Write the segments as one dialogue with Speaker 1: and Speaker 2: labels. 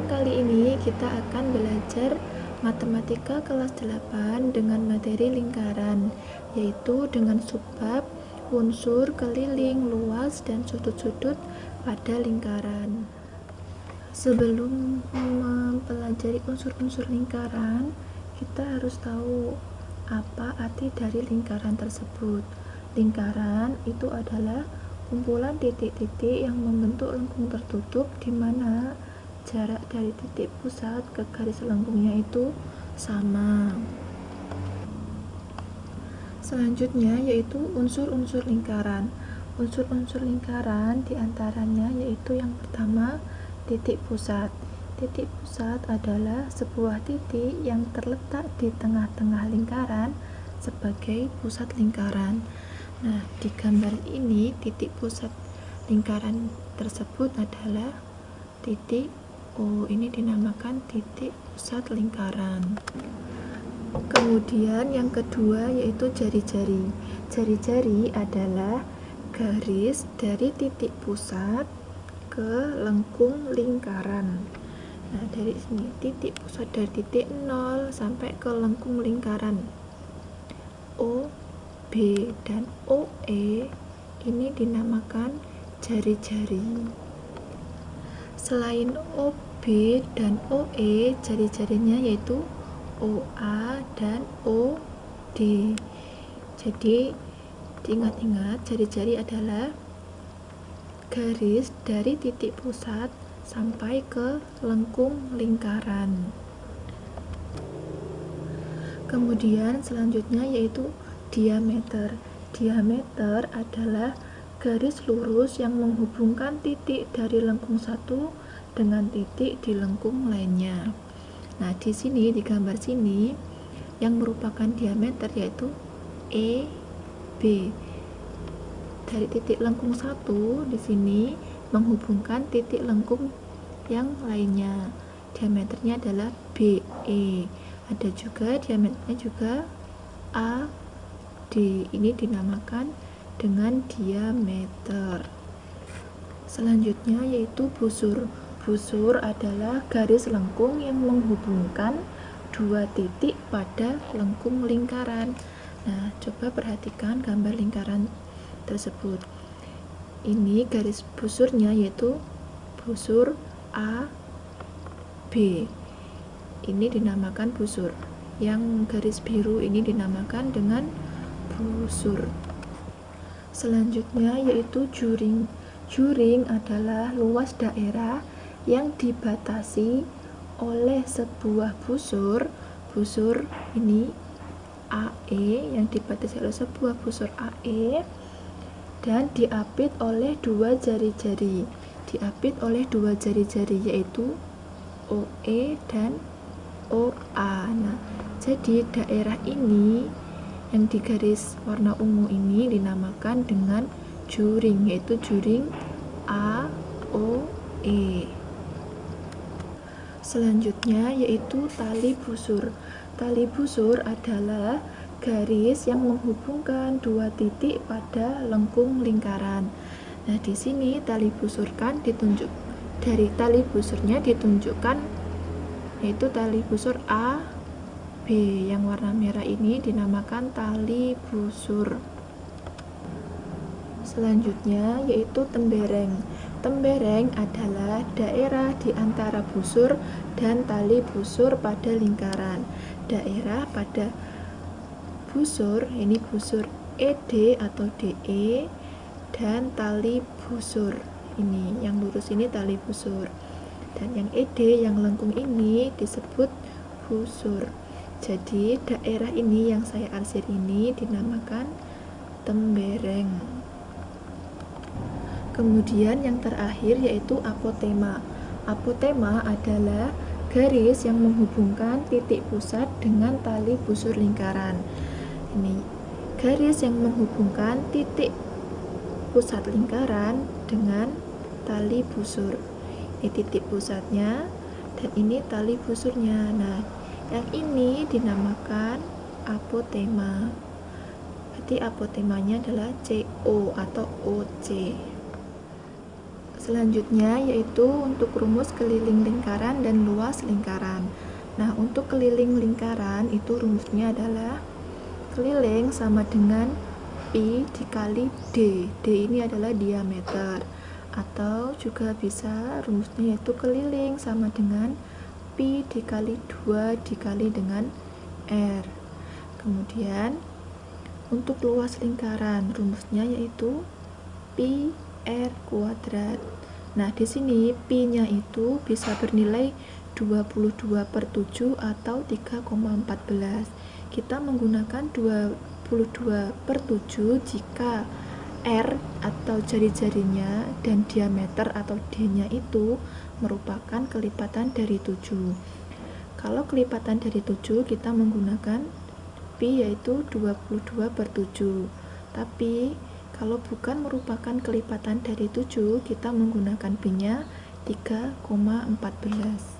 Speaker 1: kali ini kita akan belajar matematika kelas 8 dengan materi lingkaran, yaitu dengan subbab, unsur, keliling, luas, dan sudut-sudut pada lingkaran. Sebelum mempelajari unsur-unsur lingkaran, kita harus tahu apa arti dari lingkaran tersebut. Lingkaran itu adalah kumpulan titik-titik yang membentuk lengkung tertutup di mana jarak dari titik pusat ke garis lengkungnya itu sama. Selanjutnya yaitu unsur-unsur lingkaran. Unsur-unsur lingkaran diantaranya yaitu yang pertama, titik pusat. Titik pusat adalah sebuah titik yang terletak di tengah-tengah lingkaran sebagai pusat lingkaran. Nah, di gambar ini titik pusat lingkaran tersebut adalah titik O. Ini dinamakan titik pusat lingkaran. Kemudian yang kedua yaitu jari-jari. Jari-jari adalah garis dari titik pusat ke lengkung lingkaran. Nah, dari sini titik pusat dari titik 0 sampai ke lengkung lingkaran O, B, dan OE ini dinamakan jari-jari. Selain OB dan OE, jari-jarinya yaitu OA dan OD. Jadi diingat-ingat, jari-jari adalah garis dari titik pusat sampai ke lengkung lingkaran. Kemudian selanjutnya yaitu diameter. Diameter adalah garis lurus yang menghubungkan titik dari lengkung satu dengan titik di lengkung lainnya. Nah, di sini di gambar sini yang merupakan diameter yaitu EB. Dari titik lengkung satu di sini menghubungkan titik lengkung yang lainnya. Diameternya adalah BE. Ada juga diameternya juga AD. Ini dinamakan dengan diameter. Selanjutnya yaitu busur. Busur adalah garis lengkung yang menghubungkan dua titik pada lengkung lingkaran. Nah, coba perhatikan gambar lingkaran tersebut. Ini garis busurnya yaitu busur AB. Ini dinamakan busur. Yang garis biru ini dinamakan dengan busur. Selanjutnya yaitu juring. Juring adalah luas daerah yang dibatasi oleh sebuah busur. Busur ini AE yang dibatasi oleh sebuah busur AE dan diapit oleh dua jari-jari. Diapit oleh dua jari-jari yaitu OE dan OA. Nah, jadi daerah ini yang di garis warna ungu ini dinamakan dengan juring, yaitu juring AOE. Selanjutnya yaitu tali busur. Tali busur adalah garis yang menghubungkan dua titik pada lengkung lingkaran. Nah, di sini tali busur kan ditunjuk dari tali busurnya ditunjukkan yaitu tali busur AB. Yang warna merah ini dinamakan tali busur. Selanjutnya yaitu tembereng. Tembereng adalah daerah di antara busur dan tali busur pada lingkaran. Daerah pada busur, ini busur ED atau DE, dan tali busur. Ini yang lurus ini tali busur. Dan yang ED, yang lengkung ini disebut busur. Jadi daerah ini yang saya arsir ini dinamakan tembereng. Kemudian yang terakhir yaitu apotema. Apotema adalah garis yang menghubungkan titik pusat dengan tali busur lingkaran. Ini garis yang menghubungkan titik pusat lingkaran dengan tali busur. Ini titik pusatnya dan ini tali busurnya. Nah, yang ini dinamakan apotema. Berarti apotemanya adalah CO atau OC. Selanjutnya yaitu untuk rumus keliling lingkaran dan luas lingkaran. Nah, untuk keliling lingkaran itu rumusnya adalah keliling sama dengan pi dikali d. D ini adalah diameter. Atau juga bisa rumusnya yaitu keliling sama dengan pi dikali 2 dikali dengan r. Kemudian untuk luas lingkaran rumusnya yaitu pi r kuadrat. Nah, di sini pi-nya itu bisa bernilai 22/7 atau 3,14. Kita menggunakan 22/7 jika r atau jari-jarinya dan diameter atau d-nya itu merupakan kelipatan dari 7. Kalau kelipatan dari 7 kita menggunakan pi yaitu 22/7. Tapi kalau bukan merupakan kelipatan dari 7, kita menggunakan pi-nya 3,14.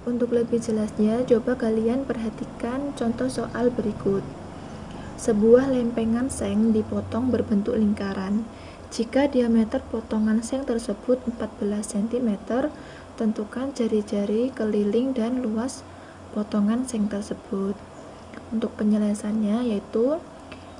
Speaker 1: Untuk lebih jelasnya, coba kalian perhatikan contoh soal berikut. Sebuah lempengan seng dipotong berbentuk lingkaran. Jika diameter potongan seng tersebut 14 cm, tentukan jari-jari keliling dan luas potongan seng tersebut. Untuk penjelasannya yaitu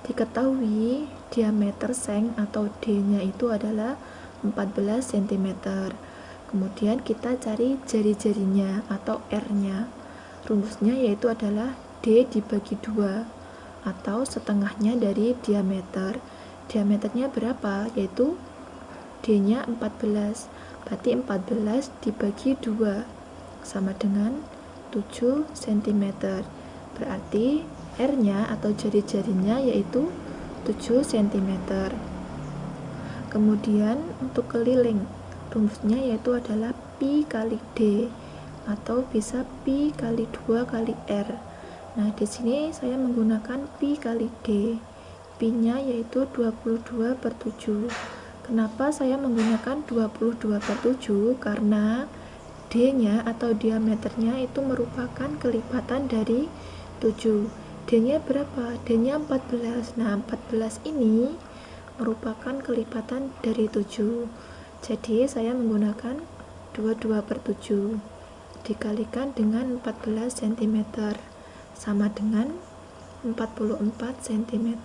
Speaker 1: diketahui diameter seng atau D-nya itu adalah 14 cm. Kemudian kita cari jari-jarinya atau R-nya. Rumusnya yaitu adalah D dibagi 2 atau setengahnya dari diameter. Diameternya berapa? Yaitu D-nya 14. Berarti 14 dibagi 2 sama dengan 7 cm. Berarti R-nya atau jari-jarinya yaitu 7 cm. Kemudian untuk keliling, rumusnya yaitu adalah pi kali D atau bisa pi kali 2 kali R. Nah, di sini saya menggunakan pi kali D. Pi-nya yaitu 22/7. Kenapa saya menggunakan 22/7? Karena D-nya atau diameternya itu merupakan kelipatan dari 7. D-nya berapa? D-nya 14. Nah, 14 ini merupakan kelipatan dari 7. Jadi, saya menggunakan 22/7 dikalikan dengan 14 cm sama dengan 44 cm.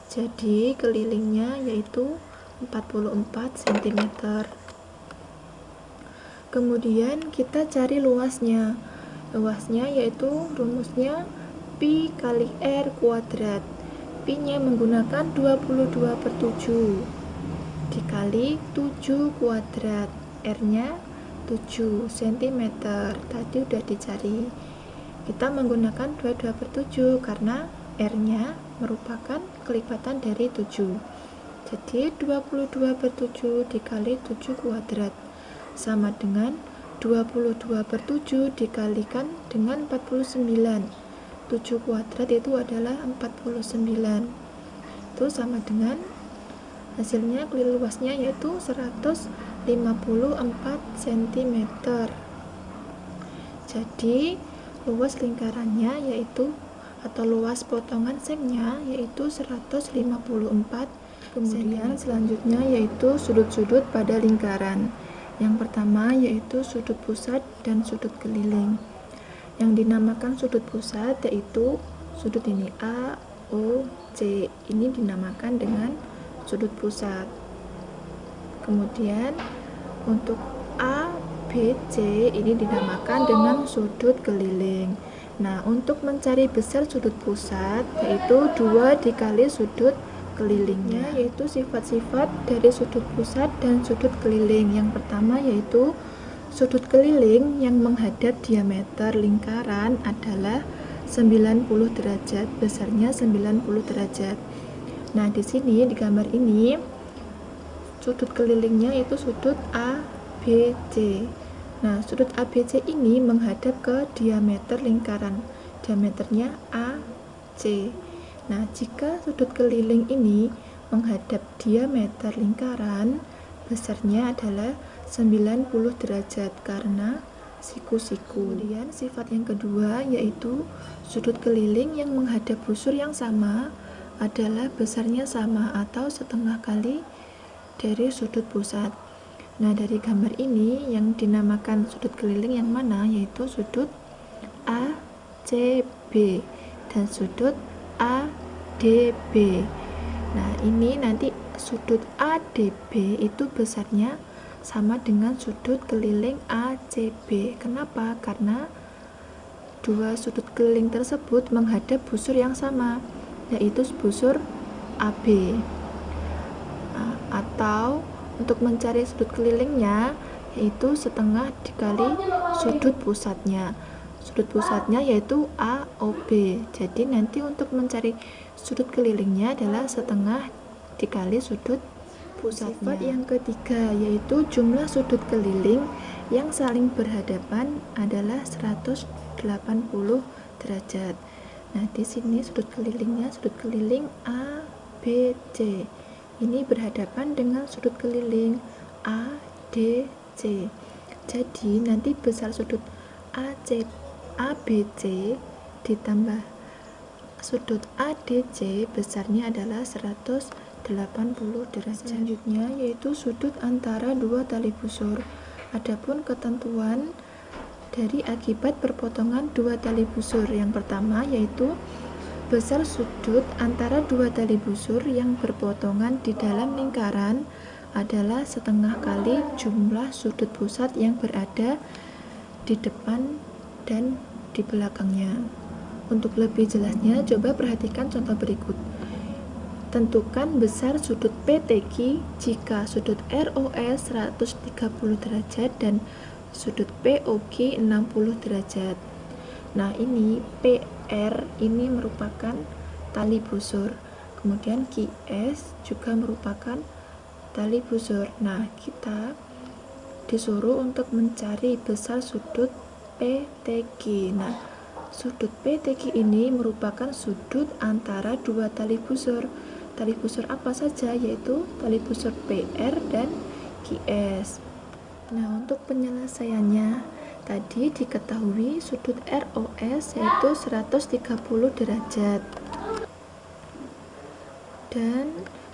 Speaker 1: Jadi, kelilingnya yaitu 44 cm. Kemudian kita cari luasnya. Luasnya yaitu rumusnya pi kali r kuadrat. Pi-nya menggunakan 22/7 dikali 7 kuadrat. R-nya 7 cm. Tadi udah dicari. Kita menggunakan 22/7 karena R-nya merupakan kelipatan dari 7. Jadi 22/7 dikali 7 kuadrat sama dengan 22/7 dikalikan dengan 49. 7 kuadrat itu adalah 49. Itu sama dengan hasilnya keliling luasnya yaitu 154 cm. Jadi luas lingkarannya yaitu atau luas potongan sengnya yaitu 154. Kemudian selanjutnya yaitu sudut-sudut pada lingkaran. Yang pertama yaitu sudut pusat dan sudut keliling. Yang dinamakan sudut pusat yaitu sudut ini A, O, C. Ini dinamakan dengan sudut pusat. Kemudian untuk A, B, C ini dinamakan dengan sudut keliling. Nah, untuk mencari besar sudut pusat yaitu 2 dikali sudut kelilingnya, yaitu sifat-sifat dari sudut pusat dan sudut keliling. Yang pertama yaitu sudut keliling yang menghadap diameter lingkaran adalah 90 derajat, besarnya 90 derajat. Nah, di sini di gambar ini sudut kelilingnya yaitu sudut ABC. Nah, sudut ABC ini menghadap ke diameter lingkaran, diameternya AC. Nah, jika sudut keliling ini menghadap diameter lingkaran, besarnya adalah 90 derajat karena siku-siku. Kemudian sifat yang kedua yaitu sudut keliling yang menghadap busur yang sama adalah besarnya sama atau setengah kali dari sudut pusat. Nah, dari gambar ini yang dinamakan sudut keliling yang mana? Yaitu sudut ACB dan sudut ADB. Nah, ini nanti sudut ADB itu besarnya sama dengan sudut keliling ACB. Kenapa? Karena dua sudut keliling tersebut menghadap busur yang sama, yaitu busur AB. Nah, atau untuk mencari sudut kelilingnya, yaitu setengah dikali sudut pusatnya. Sudut pusatnya yaitu AOB. Jadi nanti untuk mencari sudut kelilingnya adalah setengah dikali sudut pusatnya. Sifat yang ketiga yaitu jumlah sudut keliling yang saling berhadapan adalah 180 derajat. Nah, di sini sudut kelilingnya sudut keliling ABC. Ini berhadapan dengan sudut keliling ADC. Jadi nanti besar sudut ABC ditambah sudut ADC besarnya adalah 180 derajat. Selanjutnya yaitu sudut antara dua tali busur. Adapun ketentuan dari akibat perpotongan dua tali busur, yang pertama yaitu besar sudut antara dua tali busur yang berpotongan di dalam lingkaran adalah setengah kali jumlah sudut pusat yang berada di depan dan di belakangnya. Untuk lebih jelasnya, coba perhatikan contoh berikut. Tentukan besar sudut PTQ jika sudut ROS 130 derajat dan sudut POQ 60 derajat. Nah, ini PR ini merupakan tali busur. Kemudian QS juga merupakan tali busur. Nah, kita disuruh untuk mencari besar sudut PTQ. Nah, sudut PTQ ini merupakan sudut antara dua tali busur. Tali busur apa saja? Yaitu tali busur PR dan QS. Nah, untuk penyelesaiannya tadi diketahui sudut ROS yaitu 130 derajat dan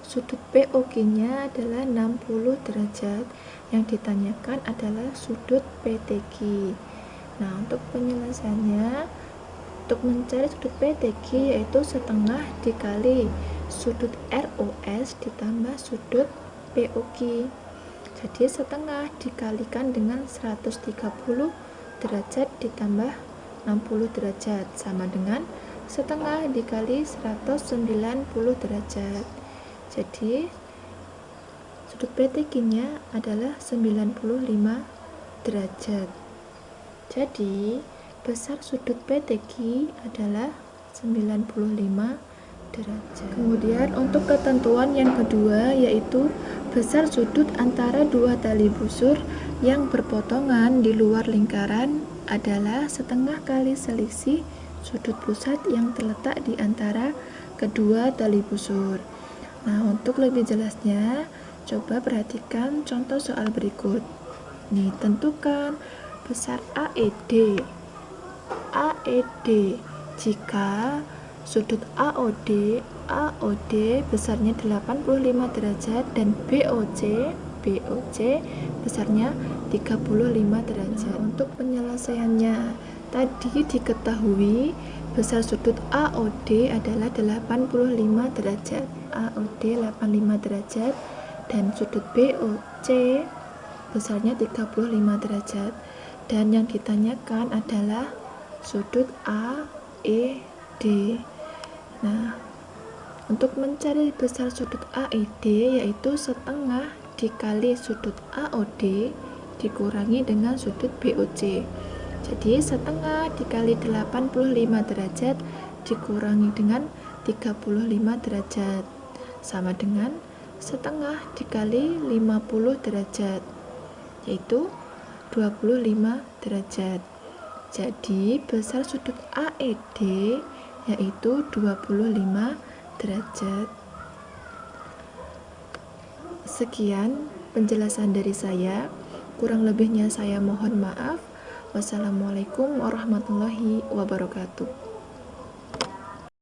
Speaker 1: sudut POQ-nya adalah 60 derajat. Yang ditanyakan adalah sudut PTQ. Nah, untuk penyelesaiannya, untuk mencari sudut PTQ yaitu setengah dikali sudut ROS ditambah sudut POQ. Jadi setengah dikalikan dengan 130 derajat ditambah 60 derajat sama dengan setengah dikali 190 derajat. Jadi sudut PTQ-nya adalah 95 derajat. Jadi besar sudut PTQ adalah 95 derajat. Kemudian untuk ketentuan yang kedua yaitu besar sudut antara dua tali busur yang berpotongan di luar lingkaran adalah setengah kali selisih sudut pusat yang terletak di antara kedua tali busur. Nah, untuk lebih jelasnya, coba perhatikan contoh soal berikut. Nih, tentukan besar AED jika sudut AOD besarnya 85 derajat dan BOC besarnya 35 derajat. Untuk penyelesaiannya tadi diketahui besar sudut AOD adalah 85 derajat. AOD 85 derajat dan sudut BOC besarnya 35 derajat. Dan yang ditanyakan adalah sudut AED. Nah, untuk mencari besar sudut AED yaitu setengah dikali sudut AOD dikurangi dengan sudut BOC. Jadi setengah dikali 85 derajat dikurangi dengan 35 derajat sama dengan setengah dikali 50 derajat yaitu 25 derajat. Jadi besar sudut AED yaitu 25 derajat. Sekian penjelasan dari saya. Kurang lebihnya saya mohon maaf. Wassalamualaikum warahmatullahi wabarakatuh.